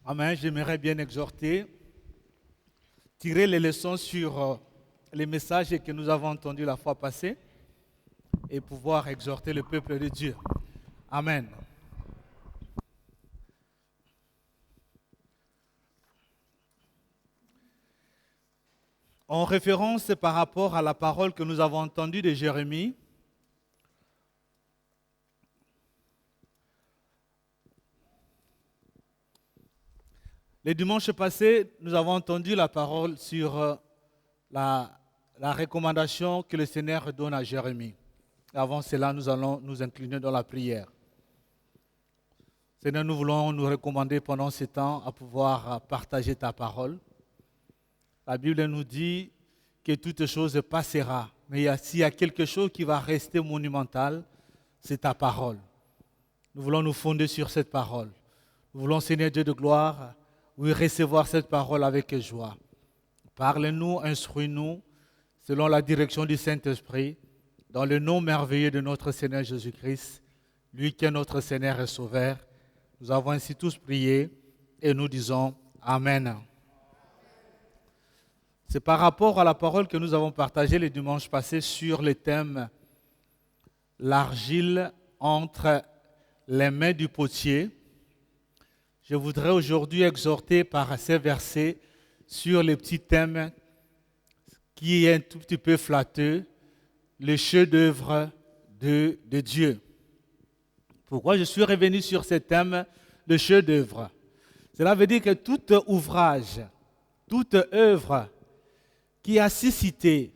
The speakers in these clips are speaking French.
Amen. J'aimerais bien exhorter, tirer les leçons sur les messages que nous avons entendus la fois passée et pouvoir exhorter le peuple de Dieu. Amen. En référence par rapport à la parole que nous avons entendue de Jérémie, le dimanche passé, nous avons entendu la parole sur la recommandation que le Seigneur donne à Jérémie. Avant cela, nous allons nous incliner dans la prière. Seigneur, nous voulons nous recommander pendant ce temps à pouvoir partager ta parole. La Bible nous dit que toute chose passera, mais s'il y a quelque chose qui va rester monumental, c'est ta parole. Nous voulons nous fonder sur cette parole. Nous voulons, Seigneur Dieu de gloire, oui, recevoir cette parole avec joie. Parle-nous, instruis-nous, selon la direction du Saint-Esprit, dans le nom merveilleux de notre Seigneur Jésus-Christ, lui qui est notre Seigneur et Sauveur. Nous avons ainsi tous prié et nous disons Amen. C'est par rapport à la parole que nous avons partagée le dimanche passé sur le thème « L'argile entre les mains du potier ». Je voudrais aujourd'hui exhorter par ces versets sur le petit thème qui est un tout petit peu flatteux, le chef-d'œuvre de Dieu. Pourquoi je suis revenu sur ce thème, le chef-d'œuvre? Cela veut dire que tout ouvrage, toute œuvre qui a suscité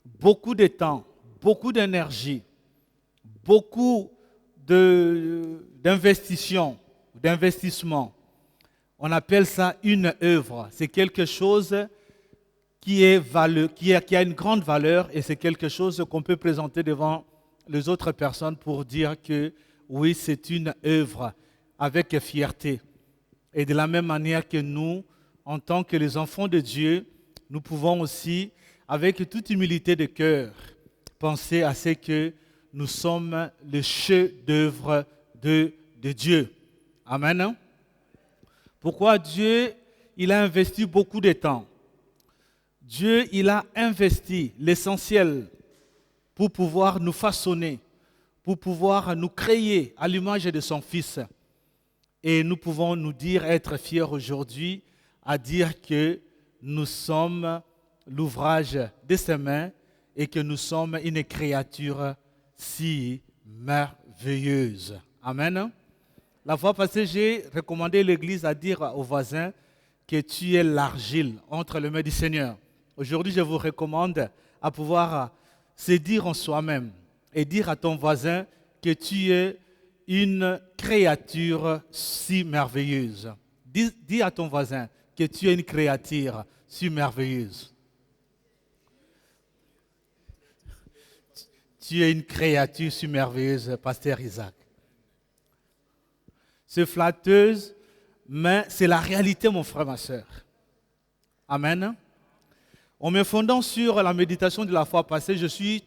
beaucoup de temps, beaucoup d'énergie, beaucoup d'investissement, on appelle ça une œuvre. C'est quelque chose qui a une grande valeur et c'est quelque chose qu'on peut présenter devant les autres personnes pour dire que oui, c'est une œuvre avec fierté. Et de la même manière que nous, en tant que les enfants de Dieu, nous pouvons aussi, avec toute humilité de cœur, penser à ce que nous sommes le chef-d'œuvre de Dieu. Amen. Pourquoi Dieu, il a investi beaucoup de temps. Dieu, il a investi l'essentiel pour pouvoir nous façonner, pour pouvoir nous créer à l'image de son Fils. Et nous pouvons nous dire, être fiers aujourd'hui, à dire que nous sommes l'ouvrage de ses mains et que nous sommes une créature si merveilleuse. Amen. La fois passée, j'ai recommandé l'Église à dire aux voisins que tu es l'argile entre les mains du Seigneur. Aujourd'hui, je vous recommande à pouvoir se dire en soi-même et dire à ton voisin que tu es une créature si merveilleuse. Dis à ton voisin que tu es une créature si merveilleuse. Tu es une créature si merveilleuse, Pasteur Isaac. C'est flatteuse, mais c'est la réalité, mon frère, ma soeur. Amen. En me fondant sur la méditation de la fois passée, je suis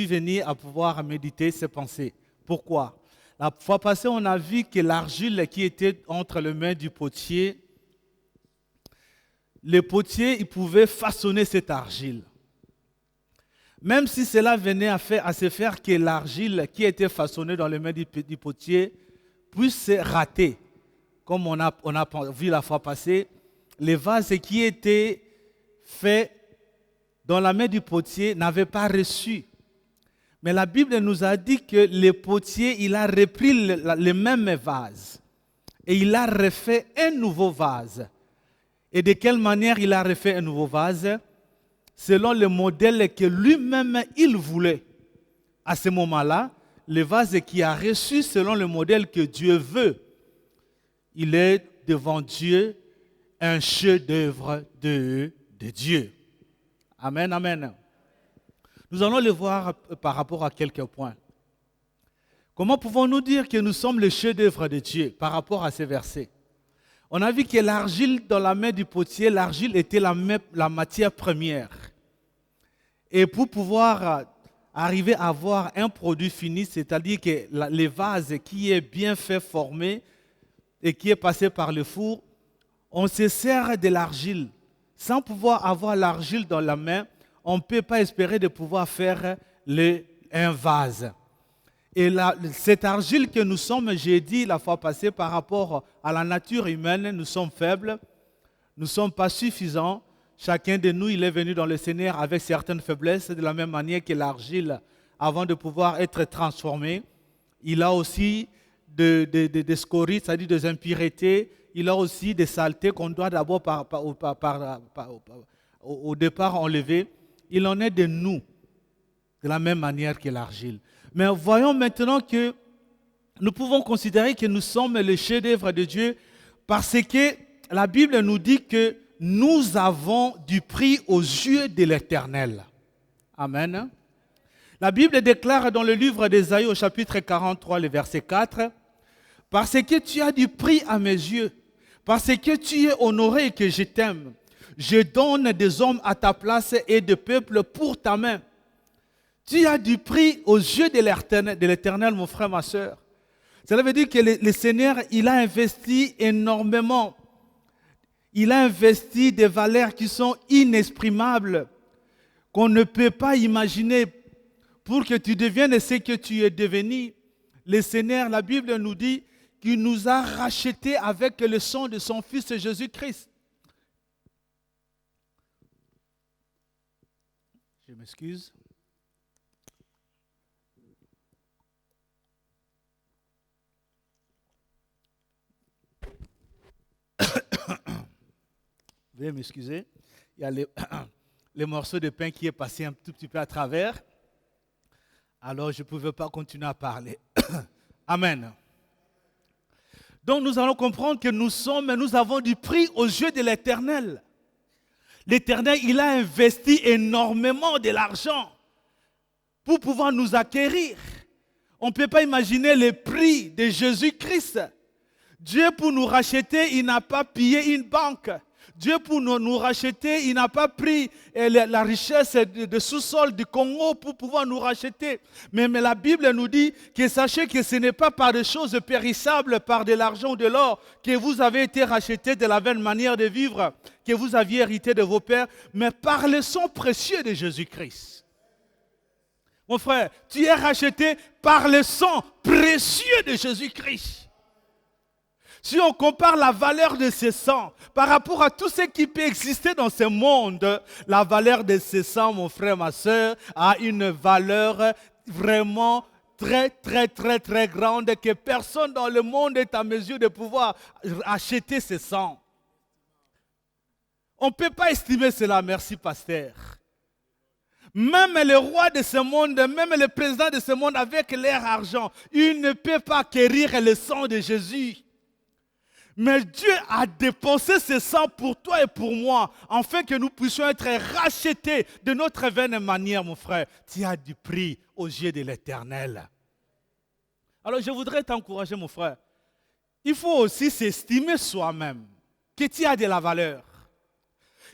venu à pouvoir méditer ces pensées. Pourquoi? La fois passée, on a vu que l'argile qui était entre les mains du potier, le potier, il pouvait façonner cette argile. Même si cela venait à se faire que l'argile qui était façonnée dans les mains du potier puisse rater. Comme on a vu la fois passée, les vases qui étaient faits dans la main du potier n'avaient pas reçu. Mais la Bible nous a dit que le potier, il a repris les mêmes vases et il a refait un nouveau vase. Et de quelle manière il a refait un nouveau vase? Selon le modèle que lui-même il voulait. À ce moment-là, le vase qui a reçu selon le modèle que Dieu veut, il est devant Dieu un chef-d'œuvre de Dieu. Amen, amen. Nous allons le voir par rapport à quelques points. Comment pouvons-nous dire que nous sommes le chef-d'œuvre de Dieu par rapport à ces versets? On a vu que l'argile dans la main du potier, l'argile était la matière première. Et pour pouvoir arriver à avoir un produit fini, c'est-à-dire que les vases qui est bien fait, formé, et qui est passé par le four, on se sert de l'argile. Sans pouvoir avoir l'argile dans la main, on ne peut pas espérer de pouvoir faire un vase. Et cette argile que nous sommes, j'ai dit la fois passée, par rapport à la nature humaine, nous sommes faibles, nous ne sommes pas suffisants. Chacun de nous, il est venu dans le Seigneur avec certaines faiblesses, de la même manière que l'argile, avant de pouvoir être transformée, il a aussi des scories, c'est-à-dire des impuretés, il a aussi des saletés qu'on doit d'abord au départ enlever. Il en est de nous, de la même manière que l'argile. Mais voyons maintenant que nous pouvons considérer que nous sommes le chef-d'œuvre de Dieu parce que la Bible nous dit que nous avons du prix aux yeux de l'Éternel. Amen. La Bible déclare dans le livre d'Ésaïe au chapitre 43, le verset 4, « Parce que tu as du prix à mes yeux, parce que tu es honoré et que je t'aime, je donne des hommes à ta place et des peuples pour ta main. » Tu as du prix aux yeux de l'Éternel, mon frère, ma soeur. Cela veut dire que le Seigneur, il a investi énormément. Il a investi des valeurs qui sont inexprimables, qu'on ne peut pas imaginer pour que tu deviennes ce que tu es devenu. Le Seigneur, la Bible nous dit qu'il nous a rachetés avec le sang de son Fils Jésus-Christ. Je m'excuse. Veuillez m'excuser, il y a les morceaux de pain qui est passé un tout petit peu à travers. Alors je ne pouvais pas continuer à parler. Amen. Donc nous allons comprendre que nous avons du prix aux yeux de l'Éternel. L'Éternel, il a investi énormément de l'argent pour pouvoir nous acquérir. On ne peut pas imaginer le prix de Jésus-Christ. Dieu, pour nous racheter, il n'a pas pillé une banque. Dieu, pour nous racheter, il n'a pas pris la richesse de sous-sol du Congo pour pouvoir nous racheter. Mais la Bible nous dit que sachez que ce n'est pas par des choses périssables, par de l'argent ou de l'or, que vous avez été rachetés de la vaine manière de vivre que vous aviez hérité de vos pères, mais par le sang précieux de Jésus-Christ. Mon frère, tu es racheté par le sang précieux de Jésus-Christ. Si on compare la valeur de ce sang par rapport à tout ce qui peut exister dans ce monde, la valeur de ce sang, mon frère, ma soeur, a une valeur vraiment très, très, très, très grande que personne dans le monde est en mesure de pouvoir acheter ce sang. On ne peut pas estimer cela, merci pasteur. Même le roi de ce monde, même le président de ce monde avec leur argent, il ne peut pas acquérir le sang de Jésus. Mais Dieu a dépensé ce sang pour toi et pour moi, afin que nous puissions être rachetés de notre vaine manière, mon frère. Tu as du prix aux yeux de l'Éternel. Alors je voudrais t'encourager, mon frère. Il faut aussi s'estimer soi-même, que tu as de la valeur.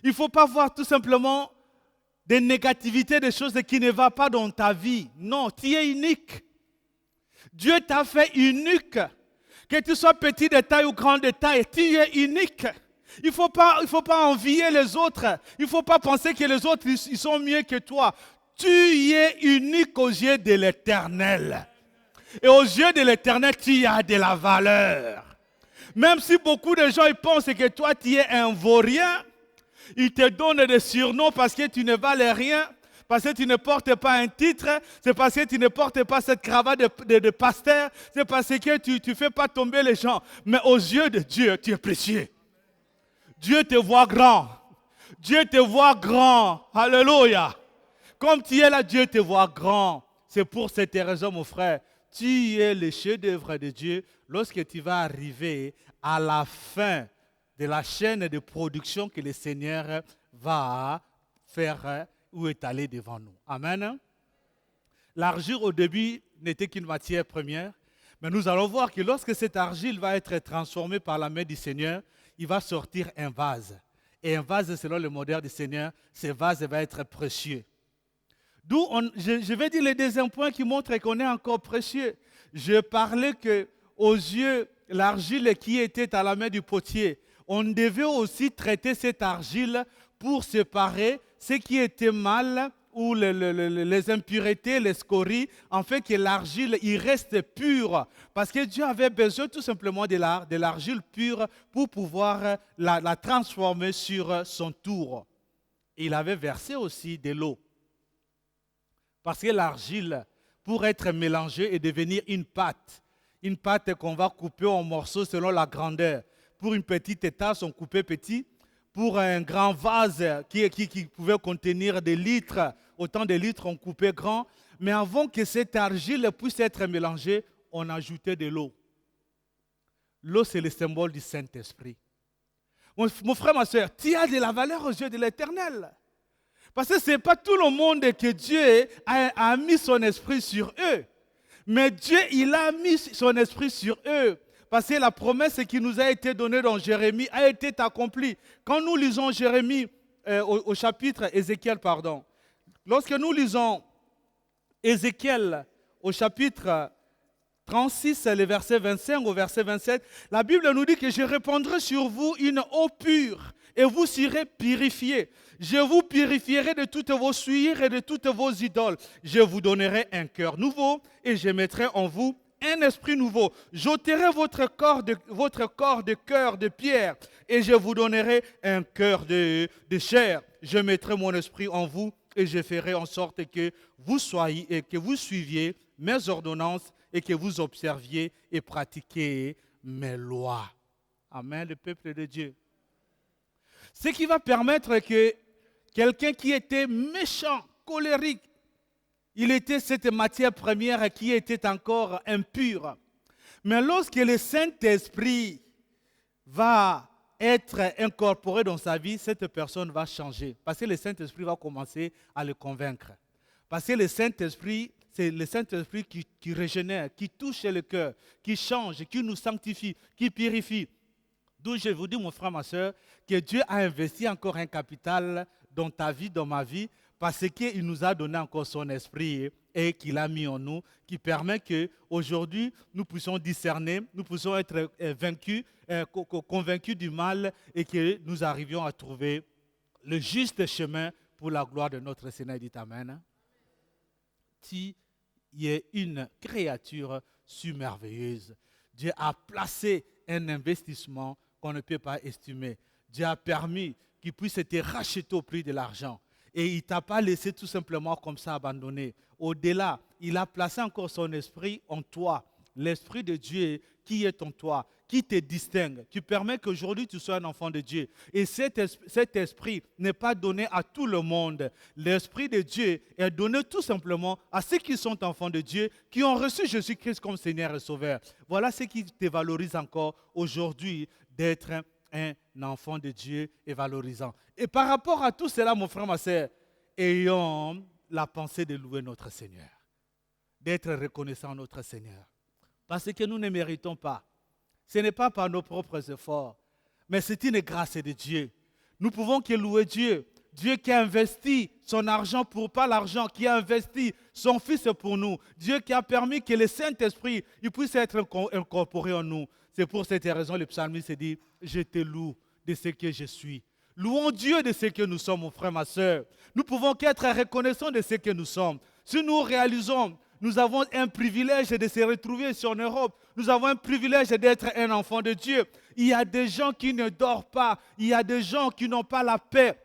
Il ne faut pas voir tout simplement des négativités, des choses qui ne vont pas dans ta vie. Non, tu es unique. Dieu t'a fait unique. Que tu sois petit de taille ou grand de taille, tu es unique. Il ne faut pas envier les autres. Il ne faut pas penser que les autres ils sont mieux que toi. Tu es unique aux yeux de l'Éternel. Et aux yeux de l'Éternel, tu as de la valeur. Même si beaucoup de gens ils pensent que toi, tu es un vaurien, ils te donnent des surnoms parce que tu ne vales rien. Parce que tu ne portes pas un titre, c'est parce que tu ne portes pas cette cravate de pasteur, c'est parce que tu ne fais pas tomber les gens. Mais aux yeux de Dieu, tu es précieux. Dieu te voit grand. Dieu te voit grand. Alléluia. Comme tu es là, Dieu te voit grand. C'est pour cette raison, mon frère, tu es le chef-d'œuvre de Dieu lorsque tu vas arriver à la fin de la chaîne de production que le Seigneur va faire ou étalé devant nous. Amen. L'argile au début n'était qu'une matière première, mais nous allons voir que lorsque cette argile va être transformée par la main du Seigneur, il va sortir un vase. Et un vase, selon le modèle du Seigneur, ce vase va être précieux. D'où, je vais dire le deuxième point qui montre qu'on est encore précieux. Je parlais qu'aux yeux l'argile qui était à la main du potier. On devait aussi traiter cette argile pour séparer ce qui était mal ou les impuretés, les scories, en fait que l'argile il reste pure. Parce que Dieu avait besoin tout simplement de l'argile pure pour pouvoir la transformer sur son tour. Il avait versé aussi de l'eau. Parce que l'argile, pour être mélangée et devenir une pâte qu'on va couper en morceaux selon la grandeur. Pour une petite tasse, on coupait petit. Pour un grand vase qui pouvait contenir des litres, autant de litres, on coupait grand. Mais avant que cette argile puisse être mélangée, on ajoutait de l'eau. L'eau, c'est le symbole du Saint-Esprit. Mon frère, ma soeur, tu as de la valeur aux yeux de l'Éternel. Parce que ce n'est pas tout le monde que Dieu a mis son esprit sur eux. Mais Dieu, il a mis son esprit sur eux. Parce que la promesse qui nous a été donnée dans Jérémie a été accomplie. Quand nous lisons Jérémie au chapitre Ézéchiel, pardon. Lorsque nous lisons Ézéchiel au chapitre 36, le verset 25 au verset 27, la Bible nous dit que je répandrai sur vous une eau pure et vous serez purifiés. Je vous purifierai de toutes vos souillures et de toutes vos idoles. Je vous donnerai un cœur nouveau et je mettrai en vous un esprit nouveau. J'ôterai votre corps de cœur de pierre et je vous donnerai un cœur de chair. Je mettrai mon esprit en vous et je ferai en sorte que vous soyez et que vous suiviez mes ordonnances et que vous observiez et pratiquiez mes lois. Amen, le peuple de Dieu. Ce qui va permettre que quelqu'un qui était méchant, colérique, il était cette matière première qui était encore impure. Mais lorsque le Saint-Esprit va être incorporé dans sa vie, cette personne va changer. Parce que le Saint-Esprit va commencer à le convaincre. Parce que le Saint-Esprit, c'est le Saint-Esprit qui régénère, qui touche le cœur, qui change, qui nous sanctifie, qui purifie. D'où je vous dis, mon frère, ma soeur, que Dieu a investi encore un capital dans ta vie, dans ma vie, parce qu'il nous a donné encore son esprit et qu'il a mis en nous, qui permet qu'aujourd'hui, nous puissions discerner, nous puissions être vaincus, convaincus du mal et que nous arrivions à trouver le juste chemin pour la gloire de notre Seigneur. Dites Amen. Tu es une créature merveilleuse. Dieu a placé un investissement qu'on ne peut pas estimer. Dieu a permis qu'il puisse être racheté au prix de l'argent. Et il ne t'a pas laissé tout simplement comme ça abandonné. Au-delà, il a placé encore son esprit en toi. L'esprit de Dieu qui est en toi, qui te distingue. Tu permets qu'aujourd'hui tu sois un enfant de Dieu. Et cet esprit n'est pas donné à tout le monde. L'esprit de Dieu est donné tout simplement à ceux qui sont enfants de Dieu, qui ont reçu Jésus-Christ comme Seigneur et Sauveur. Voilà ce qui te valorise encore aujourd'hui d'être un enfant de Dieu et valorisant. Et par rapport à tout cela, mon frère, ma soeur, ayons la pensée de louer notre Seigneur, d'être reconnaissant notre Seigneur. Parce que nous ne méritons pas. Ce n'est pas par nos propres efforts, mais c'est une grâce de Dieu. Nous pouvons que louer Dieu. Dieu qui a investi son argent pour pas l'argent, qui a investi son Fils pour nous. Dieu qui a permis que le Saint-Esprit il puisse être incorporé en nous. C'est pour cette raison que le psalmiste dit « Je te loue de ce que je suis ». Louons Dieu de ce que nous sommes, mon frère, ma soeur. Nous pouvons qu'être reconnaissants de ce que nous sommes. Si nous réalisons, nous avons un privilège de se retrouver ici en Europe. Nous avons un privilège d'être un enfant de Dieu. Il y a des gens qui ne dorment pas. Il y a des gens qui n'ont pas la paix.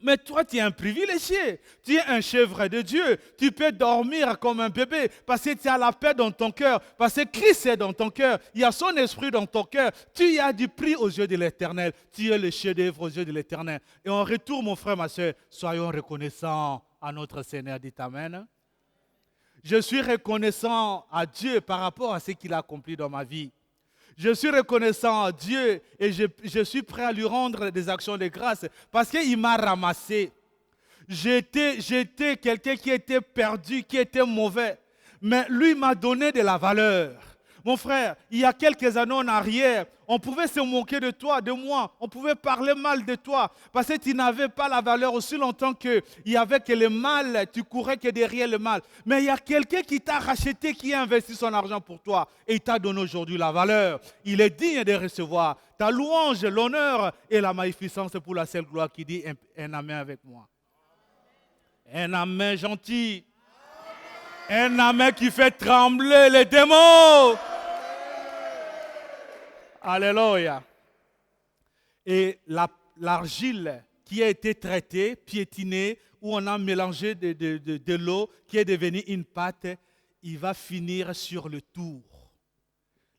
Mais toi, tu es un privilégié. Tu es un chèvre de Dieu. Tu peux dormir comme un bébé parce que tu as la paix dans ton cœur. Parce que Christ est dans ton cœur. Il y a son esprit dans ton cœur. Tu as du prix aux yeux de l'Éternel. Tu es le chef-d'œuvre aux yeux de l'Éternel. Et en retour, mon frère, ma soeur, soyons reconnaissants à notre Seigneur. Dites Amen. Je suis reconnaissant à Dieu par rapport à ce qu'il a accompli dans ma vie. Je suis reconnaissant à Dieu et je suis prêt à lui rendre des actions de grâce parce qu'il m'a ramassé. J'étais quelqu'un qui était perdu, qui était mauvais. Mais lui m'a donné de la valeur. Mon frère, il y a quelques années en arrière, on pouvait se moquer de toi, de moi. On pouvait parler mal de toi parce que tu n'avais pas la valeur aussi longtemps qu'il y avait que le mal, tu courais que derrière le mal. Mais il y a quelqu'un qui t'a racheté, qui a investi son argent pour toi et il t'a donné aujourd'hui la valeur. Il est digne de recevoir ta louange, l'honneur et la magnificence pour la seule gloire qui dit un amen avec moi. Un amen gentil. Un amen qui fait trembler les démons. Alléluia. Et l'argile qui a été traitée, piétinée, où on a mélangé de l'eau, qui est devenue une pâte, il va finir sur le tour.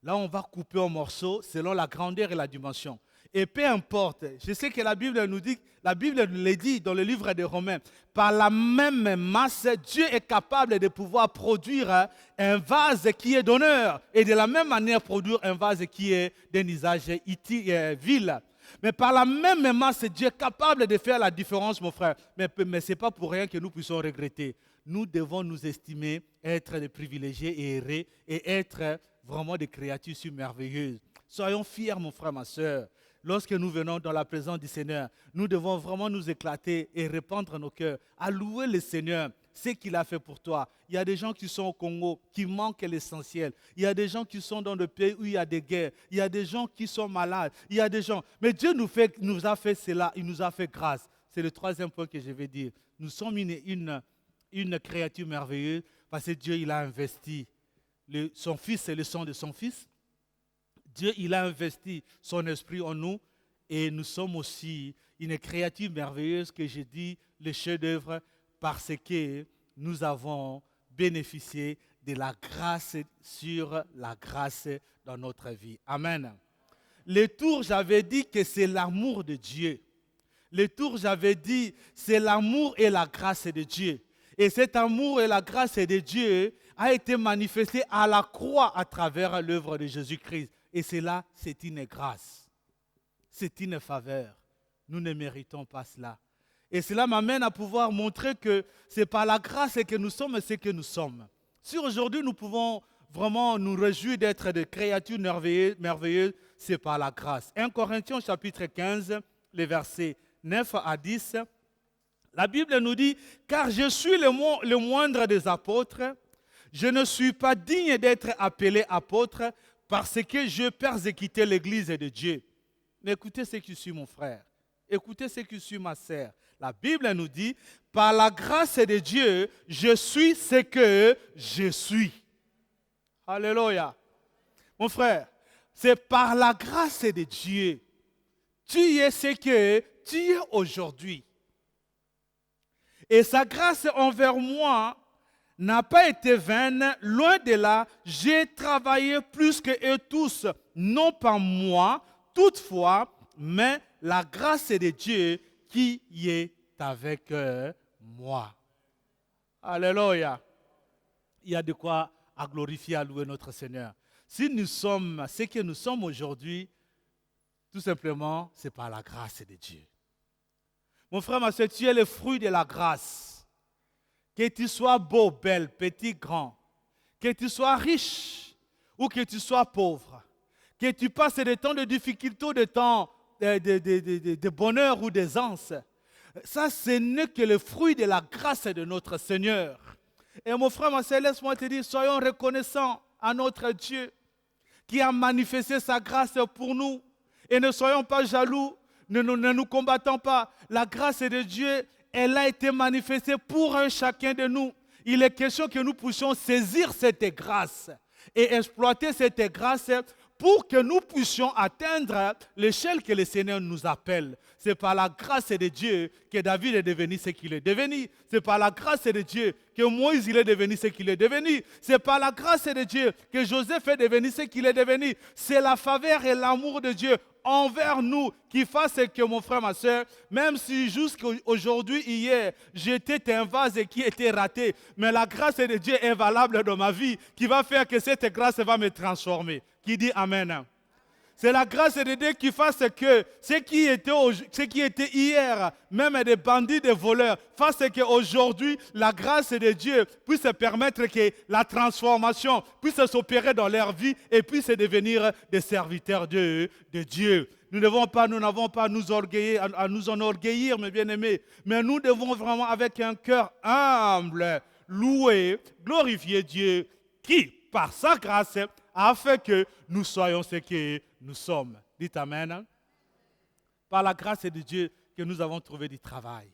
Là, on va couper en morceaux selon la grandeur et la dimension. Et peu importe, je sais que la Bible nous dit, la Bible nous le dit dans le livre des Romains, par la même masse, Dieu est capable de pouvoir produire un vase qui est d'honneur et de la même manière produire un vase qui est d'un usage vil. Mais par la même masse, Dieu est capable de faire la différence, mon frère. Mais ce n'est pas pour rien que nous puissions regretter. Nous devons nous estimer être des privilégiés et errés et être vraiment des créatures merveilleuses. Soyons fiers, mon frère, ma soeur. Lorsque nous venons dans la présence du Seigneur, nous devons vraiment nous éclater et répandre nos cœurs, à louer le Seigneur, ce qu'il a fait pour toi. Il y a des gens qui sont au Congo, qui manquent l'essentiel. Il y a des gens qui sont dans des pays où il y a des guerres. Il y a des gens qui sont malades. Il y a des gens... Mais Dieu nous a fait cela, il nous a fait grâce. C'est le troisième point que je vais dire. Nous sommes une créature merveilleuse parce que Dieu, il a investi son Fils et le sang de son Fils. Dieu, il a investi son esprit en nous et nous sommes aussi une créature merveilleuse que j'ai dit, le chef-d'œuvre, parce que nous avons bénéficié de la grâce sur la grâce dans notre vie. Amen. Le tour, j'avais dit que c'est l'amour de Dieu. Le tour, j'avais dit, c'est l'amour et la grâce de Dieu. Et cet amour et la grâce de Dieu a été manifesté à la croix à travers l'œuvre de Jésus-Christ. Et cela, c'est une grâce. C'est une faveur. Nous ne méritons pas cela. Et cela m'amène à pouvoir montrer que c'est par la grâce que nous sommes ce que nous sommes. Si aujourd'hui nous pouvons vraiment nous réjouir d'être des créatures merveilleuses, c'est par la grâce. 1 Corinthiens chapitre 15, les versets 9 à 10. La Bible nous dit, « Car je suis le moindre des apôtres, je ne suis pas digne d'être appelé apôtre, parce que je persécutais l'Église de Dieu. » Mais écoutez ce qui suit, mon frère. Écoutez ce qui suit, ma sœur. La Bible nous dit, par la grâce de Dieu, je suis ce que je suis. Alléluia. Mon frère, c'est par la grâce de Dieu. Tu es ce que tu es aujourd'hui. Et sa grâce envers moi n'a pas été vaine, loin de là, j'ai travaillé plus que eux tous, non pas moi, toutefois, mais la grâce de Dieu qui est avec moi. Alléluia. Il y a de quoi à glorifier, à louer notre Seigneur. Si nous sommes ce que nous sommes aujourd'hui, tout simplement, c'est par la grâce de Dieu. Mon frère, ma soeur, tu es le fruit de la grâce. Que tu sois beau, belle, petit, grand, que tu sois riche ou que tu sois pauvre, que tu passes des temps de difficulté, des temps de bonheur ou d'aisance, ça, ce n'est que le fruit de la grâce de notre Seigneur. Et mon frère, ma soeur, laisse-moi te dire, soyons reconnaissants à notre Dieu qui a manifesté sa grâce pour nous. Et ne soyons pas jaloux, ne nous combattons pas. La grâce de Dieu, elle a été manifestée pour un chacun de nous. Il est question que nous puissions saisir cette grâce et exploiter cette grâce pour que nous puissions atteindre l'échelle que le Seigneur nous appelle. C'est par la grâce de Dieu que David est devenu ce qu'il est devenu. C'est par la grâce de Dieu que Moïse il est devenu ce qu'il est devenu. C'est par la grâce de Dieu que Joseph est devenu ce qu'il est devenu. C'est la faveur et l'amour de Dieu envers nous qui fasse que, mon frère, ma soeur, même si jusqu'à aujourd'hui, hier, j'étais un vase qui était raté, mais la grâce de Dieu est valable dans ma vie, qui va faire que cette grâce va me transformer. Qui dit Amen? C'est la grâce de Dieu qui fasse que ce qui était hier, même des bandits, des voleurs, fasse qu'aujourd'hui, la grâce de Dieu puisse permettre que la transformation puisse s'opérer dans leur vie et puisse devenir des serviteurs de Dieu. Nous n'avons pas à nous enorgueillir, mes bien-aimés, mais nous devons vraiment, avec un cœur humble, louer, glorifier Dieu qui, par sa grâce, a fait que nous soyons ce que nous sommes. Dites Amen. Par la grâce de Dieu que nous avons trouvé du travail.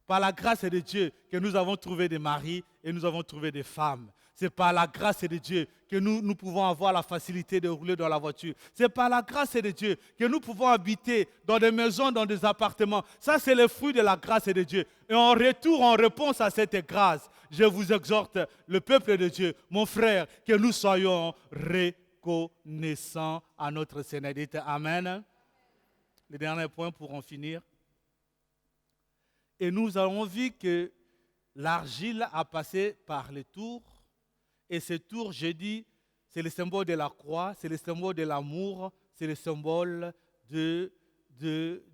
Par la grâce de Dieu que nous avons trouvé des maris et nous avons trouvé des femmes. C'est par la grâce de Dieu que nous pouvons avoir la facilité de rouler dans la voiture. C'est par la grâce de Dieu que nous pouvons habiter dans des maisons, dans des appartements. Ça, c'est le fruit de la grâce de Dieu. Et en retour, en réponse à cette grâce, je vous exhorte, le peuple de Dieu, mon frère, que nous soyons reconnaissants à notre Seigneur. Dites Amen. Le dernier point pour en finir. Et nous avons vu que l'argile a passé par les tours. Et ce tour, j'ai dit, c'est le symbole de la croix, c'est le symbole de l'amour, c'est le symbole de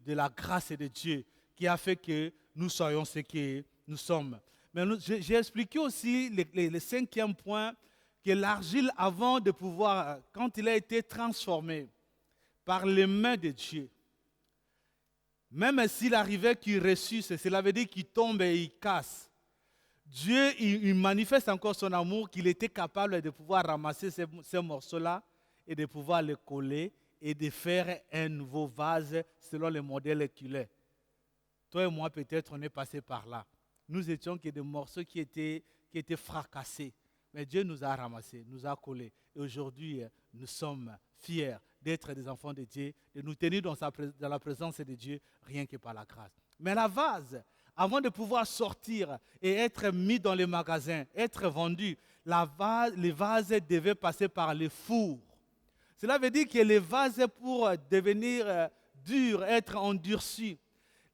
la grâce de Dieu qui a fait que nous soyons ce que nous sommes. Mais j'ai expliqué aussi le cinquième point, que l'argile, avant de pouvoir, quand il a été transformé par les mains de Dieu, même s'il arrivait qu'il ressuscite, cela veut dire qu'il tombe et il casse. Dieu, il manifeste encore son amour, qu'il était capable de pouvoir ramasser ces morceaux-là et de pouvoir les coller et de faire un nouveau vase selon le modèle qu'il est. Toi et moi, peut-être, on est passé par là. Nous étions que des morceaux qui étaient fracassés. Mais Dieu nous a ramassés, nous a collés. Et aujourd'hui, nous sommes fiers d'être des enfants de Dieu, de nous tenir dans la présence de Dieu, rien que par la grâce. Mais la vase, avant de pouvoir sortir et être mis dans les magasins, être vendu, les vases devaient passer par les fours. Cela veut dire que les vases, pour devenir durs, être endurcis,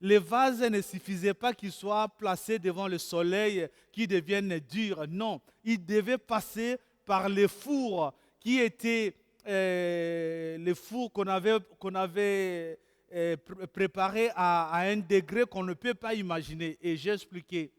les vases ne suffisaient pas qu'ils soient placés devant le soleil, qu'ils deviennent durs. Non, ils devaient passer par les fours qui étaient les fours qu'on avait préparés à un degré qu'on ne peut pas imaginer. Et j'ai expliqué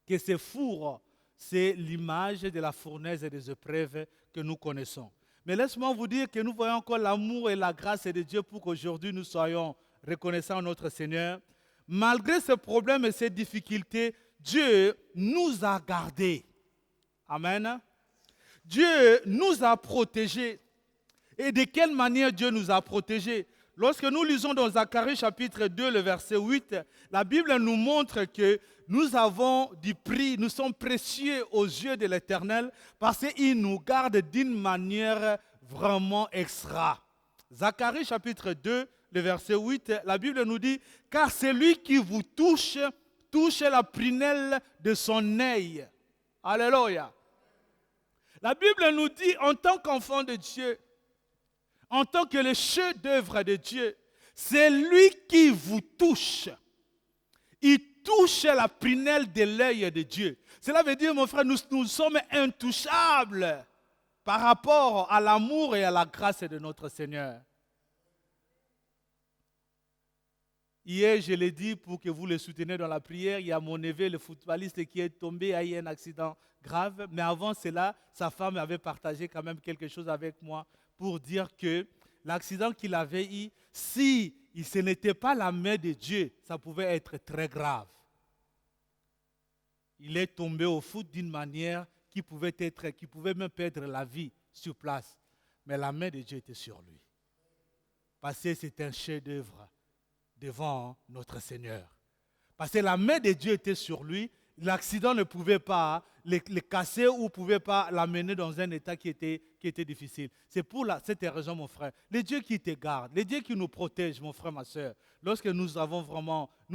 que ces fours, c'est l'image de la fournaise des épreuves que nous connaissons. Mais laisse-moi vous dire que nous voyons encore l'amour et la grâce de Dieu pour qu'aujourd'hui nous soyons reconnaissants à notre Seigneur. Malgré ces problèmes et ces difficultés, Dieu nous a gardés. Amen. Dieu nous a protégés. Et de quelle manière Dieu nous a protégés? Lorsque nous lisons dans Zacharie chapitre 2, le verset 8, la Bible nous montre que nous avons du prix, nous sommes précieux aux yeux de l'Éternel parce qu'il nous garde d'une manière vraiment extra. Zacharie chapitre 2, le verset 8, la Bible nous dit « Car celui qui vous touche, touche la prunelle de son œil. » Alléluia. La Bible nous dit en tant qu'enfant de Dieu, en tant que le chef-d'œuvre de Dieu, c'est lui qui vous touche. Il touche la prunelle de l'œil de Dieu. Cela veut dire, mon frère, nous sommes intouchables par rapport à l'amour et à la grâce de notre Seigneur. Hier, je l'ai dit pour que vous le souteniez dans la prière, il y a mon neveu, le footballiste, qui est tombé, a eu un accident grave. Mais avant cela, sa femme avait partagé quand même quelque chose avec moi pour dire que l'accident qu'il avait eu, si ce n'était pas la main de Dieu, ça pouvait être très grave. Il est tombé au foot d'une manière qui pouvait même perdre la vie sur place. Mais la main de Dieu était sur lui. Parce que c'est un chef-d'œuvre devant notre Seigneur. Parce que la main de Dieu était sur lui, l'accident ne pouvait pas le casser ou ne pouvait pas l'amener dans un état qui était difficile. C'est pour cette raison, mon frère, le Dieu qui te garde, le Dieu qui nous protège, mon frère, ma soeur, lorsque nous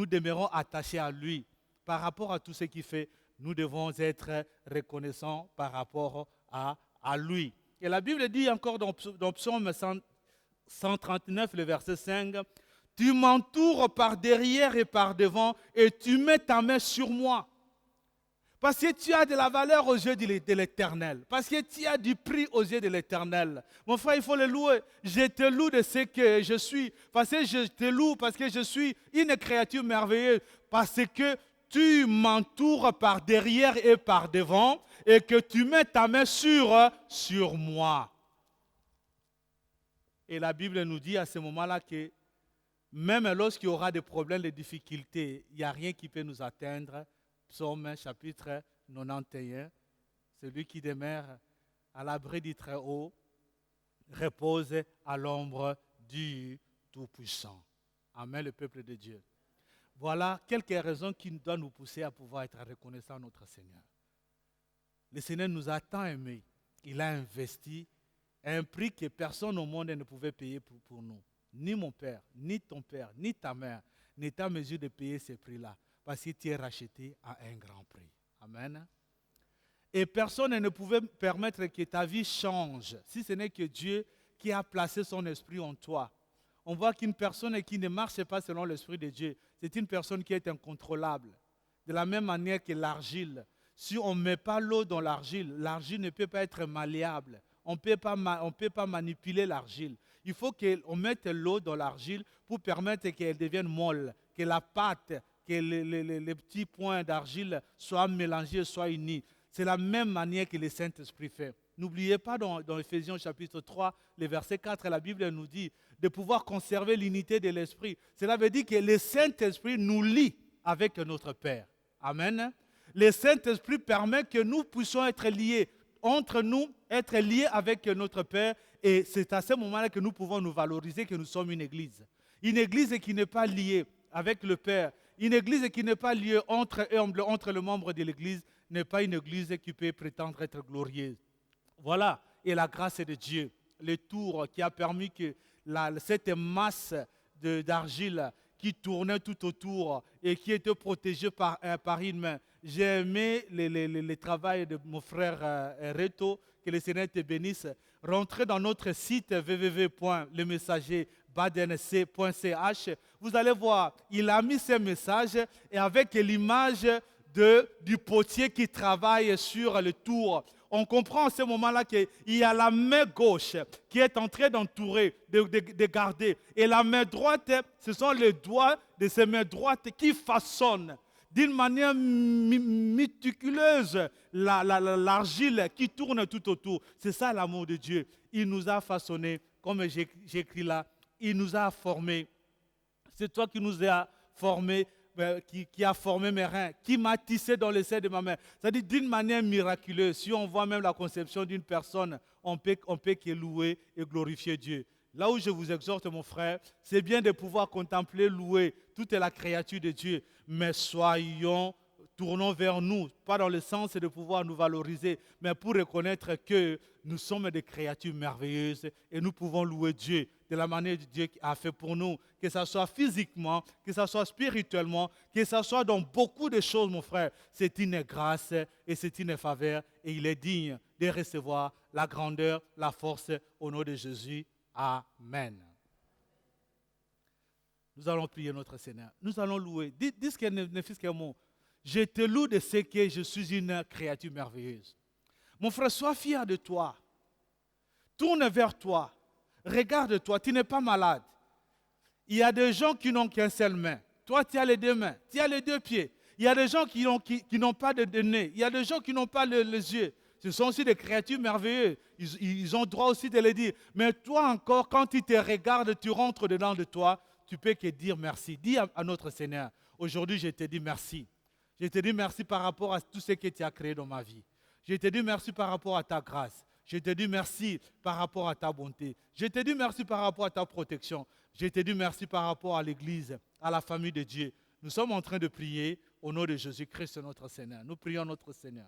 demeurons attachés à lui, par rapport à tout ce qu'il fait, nous devons être reconnaissants par rapport à lui. Et la Bible dit encore dans Psaume 139, le verset 5, « Tu m'entoures par derrière et par devant et tu mets ta main sur moi. » Parce que tu as de la valeur aux yeux de l'Éternel. Parce que tu as du prix aux yeux de l'Éternel. Mon frère, il faut le louer. Je te loue de ce que je suis. Parce que je te loue, parce que je suis une créature merveilleuse. Parce que tu m'entoures par derrière et par devant. Et que tu mets ta main sur moi. Et la Bible nous dit à ce moment-là que même lorsqu'il y aura des problèmes, des difficultés, il n'y a rien qui peut nous atteindre. Psaume chapitre 91, celui qui demeure à l'abri du Très-Haut repose à l'ombre du Tout-Puissant. Amen, le peuple de Dieu. Voilà quelques raisons qui doivent nous pousser à pouvoir être reconnaissants à notre Seigneur. Le Seigneur nous a tant aimés, il a investi un prix que personne au monde ne pouvait payer pour nous. Ni mon père, ni ton père, ni ta mère n'étaient en mesure de payer ce prix-là. Parce que tu es racheté à un grand prix. Amen. Et personne ne pouvait permettre que ta vie change, si ce n'est que Dieu qui a placé son esprit en toi. On voit qu'une personne qui ne marche pas selon l'esprit de Dieu, c'est une personne qui est incontrôlable. De la même manière que l'argile. Si on ne met pas l'eau dans l'argile, l'argile ne peut pas être malléable. On ne peut pas manipuler l'argile. Il faut qu'on mette l'eau dans l'argile pour permettre qu'elle devienne molle, que la pâte, que les petits points d'argile soient mélangés, soient unis. C'est la même manière que le Saint-Esprit fait. N'oubliez pas dans Éphésiens chapitre 3, le verset 4, la Bible nous dit de pouvoir conserver l'unité de l'Esprit. Cela veut dire que le Saint-Esprit nous lie avec notre Père. Amen. Le Saint-Esprit permet que nous puissions être liés entre nous, être liés avec notre Père. Et c'est à ce moment-là que nous pouvons nous valoriser que nous sommes une église. Une église qui n'est pas liée avec le Père. Une église qui n'est pas liée entre les membres de l'église n'est pas une église qui peut prétendre être glorieuse. Voilà, et la grâce de Dieu, le tour qui a permis que cette masse d'argile qui tournait tout autour et qui était protégée par une main. J'ai aimé le travail de mon frère Reto, que le Seigneur te bénisse. Rentrez dans notre site www.lemessagerbadenc.ch. Vous allez voir, il a mis ces messages et avec l'image du potier qui travaille sur le tour. On comprend à ce moment-là qu'il y a la main gauche qui est en train d'entourer, de garder. Et la main droite, ce sont les doigts de ces mains droites qui façonnent d'une manière méticuleuse l'argile qui tourne tout autour. C'est ça l'amour de Dieu. Il nous a façonnés, comme j'écris là, il nous a formés. C'est toi qui nous as formés. Qui a formé mes reins, qui m'a tissé dans le sein de ma mère. C'est-à-dire d'une manière miraculeuse. Si on voit même la conception d'une personne, on peut que louer et glorifier Dieu. Là où je vous exhorte, mon frère, c'est bien de pouvoir contempler, louer toute la créature de Dieu. Mais tournons vers nous, pas dans le sens de pouvoir nous valoriser, mais pour reconnaître que nous sommes des créatures merveilleuses et nous pouvons louer Dieu de la manière que Dieu a fait pour nous, que ce soit physiquement, que ce soit spirituellement, que ce soit dans beaucoup de choses, mon frère. C'est une grâce et c'est une faveur et il est digne de recevoir la grandeur, la force au nom de Jésus. Amen. Nous allons prier notre Seigneur. Nous allons louer. Dis ce qu'il ne fût qu'un mot. Je te loue de ce que je suis une créature merveilleuse. Mon frère, sois fier de toi. Tourne vers toi. Regarde-toi, tu n'es pas malade. Il y a des gens qui n'ont qu'une seule main. Toi, tu as les deux mains, tu as les deux pieds. Il y a des gens qui n'ont pas de nez. Il y a des gens qui n'ont pas les yeux. Ce sont aussi des créatures merveilleuses. Ils ont droit aussi de le dire. Mais toi encore, quand tu te regardes, tu rentres dedans de toi, tu peux que dire merci. Dis à notre Seigneur, aujourd'hui je te dis merci. Je te dis merci par rapport à tout ce que tu as créé dans ma vie. Je te dis merci par rapport à ta grâce. Je te dis merci par rapport à ta bonté. Je te dis merci par rapport à ta protection. Je te dis merci par rapport à l'Église, à la famille de Dieu. Nous sommes en train de prier au nom de Jésus-Christ, notre Seigneur. Nous prions notre Seigneur.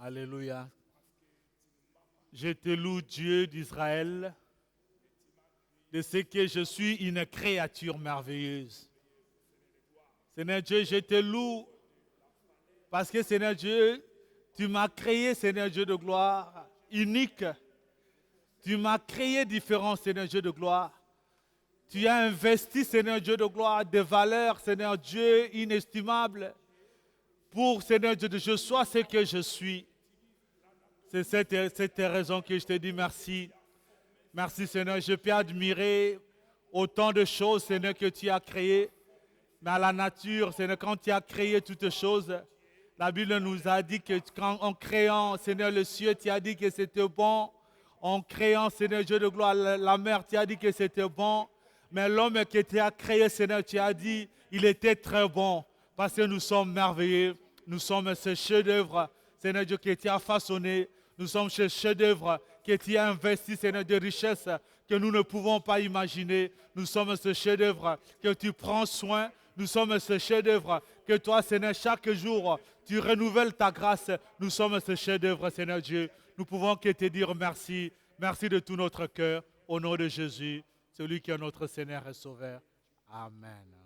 Alléluia. Je te loue, Dieu d'Israël, de ce que je suis une créature merveilleuse. Seigneur Dieu, je te loue parce que, Seigneur Dieu, tu m'as créé, Seigneur Dieu de gloire, unique. Tu m'as créé différent, Seigneur Dieu de gloire. Tu as investi, Seigneur Dieu de gloire, des valeurs, Seigneur Dieu, inestimables. Pour, Seigneur Dieu, que je sois ce que je suis. C'est cette raison que je te dis merci. Merci, Seigneur. Je peux admirer autant de choses, Seigneur, que tu as créées. Mais à la nature, Seigneur, quand tu as créé toutes choses, la Bible nous a dit que en créant, Seigneur, le ciel, tu as dit que c'était bon. En créant, Seigneur Dieu de gloire, la mer, tu as dit que c'était bon. Mais l'homme que tu as créé, Seigneur, tu as dit, il était très bon. Parce que nous sommes merveilleux. Nous sommes ce chef-d'œuvre, Seigneur Dieu, que tu as façonné. Nous sommes ce chef-d'œuvre que tu as investi, Seigneur, de richesses que nous ne pouvons pas imaginer. Nous sommes ce chef-d'œuvre que tu prends soin. Nous sommes ce chef-d'œuvre que toi, Seigneur, chaque jour, tu renouvelles ta grâce. Nous sommes ce chef-d'œuvre, Seigneur Dieu. Nous pouvons que te dire merci. Merci de tout notre cœur. Au nom de Jésus, celui qui est notre Seigneur et Sauveur. Amen.